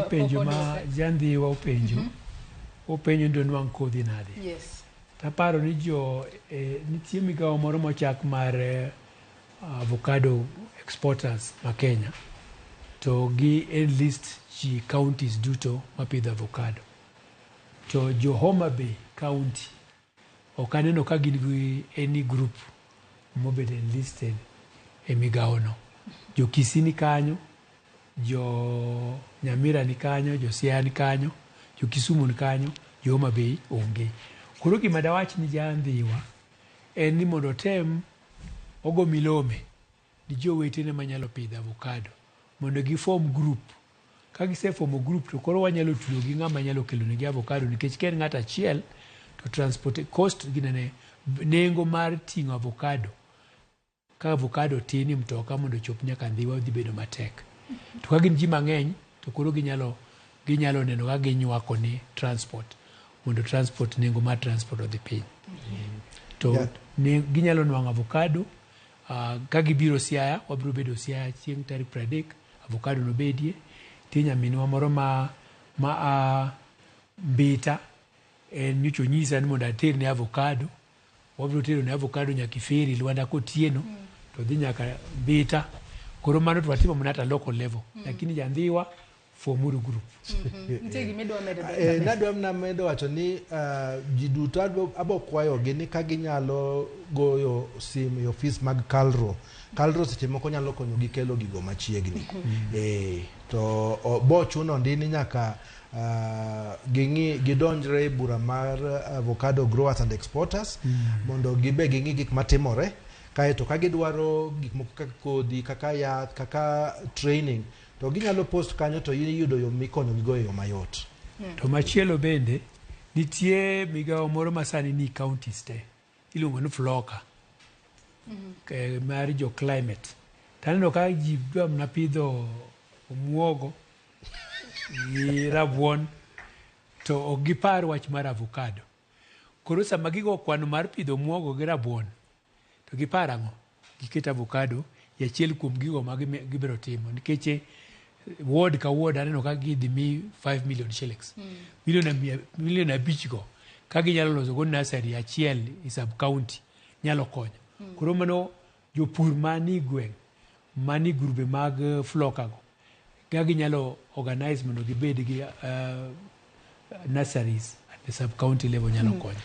penjo ma jandhiwa openjo. Openjo ndo nwang' kodhi nade. Yes. Taparo ni nitie migawo moro mochak mar avocado exporters ma Kenya. To gi enlist ji counties duto mapidho avocado. To Jo-Homa Bay County ok aneno ka gin gi any group mobed enlisted e migawo no. Jo Kisii ni kanyo, jo Nyamira ni kanyo, jo Siaya ni kanyo, jo Kisumu ni kanyo, Jo-Homa Bay onge. Koro gima dawach ni jandhiwa en ni mondo tem ogo milome ni jowetene manyalo pidho avocado mondo gi form group. Ka giseformo group to koro wanyalo tudo gi ng'ama nyalo kelo negi avocado nikech ka en ng'at achiel to transport cost ginene nengo mar ting'o avocado ka avocado tin mtoka mondo chop nyaka Ndhiwa dhi bedo matek. To ka gin ji mang'eny to koro ginyalo neno ka ginywako ni transport mondo transport nengo mar transport odhi piny. To ginyalo nwang'o avocado ka gibiro Siaya, wabiro bedo Siaya chieng' tarik 30 avocado no bedie. Tie nyaminwa moro ma Mbita en nyocha onyisa ni mondo ater ne avocado. Wabiro tero ne avocado nyaka Feri Lwanda kotieno to dhi nyaka Mbita. Koro mano to watimo mana local level. Lakini jandhiwa formuru group. Nadwa medo wacho ni ji duto abo kwayogi ni ka ginyalo goyo sim e ofis mag Kalro. Kalro seche moko nyalo konyogi kelo gigo machiegni. To bo chuno ndi ni nyaka gidonjre e bura mar avocado growers and exporters mondo gibe ging'i gik matimore. Kaeto ka gidwaro gik moko kaka kodhi, kaka yath, kaka training, to ginyalo post kanyo to yudo yo mikonyo gigo e yo mayot. To machielo bende nitie migawo moro masani ni counties te iluongo ni Floka mar jo climate. Taneno ka ji dwa na pidho omuogo gi rabuon to ok gipar wach mar avocado. Koro sama gigo kwano mar pidho omuogo gi rabuon to gipar ang'o? Giketo avocado e achiel kuom gigo ma gibiro timo nikech ward ka ward aneno ka gidhi mi 5 million shillings. Milion 5 go ka ginyalo loso go nursery achiel i sub county nyalo konyo. Koro mano jopur mani gweng' mani grube mag Floka go ka ginyalo organize mondo gibed gi nurseries at the sub county level nyalo konyo.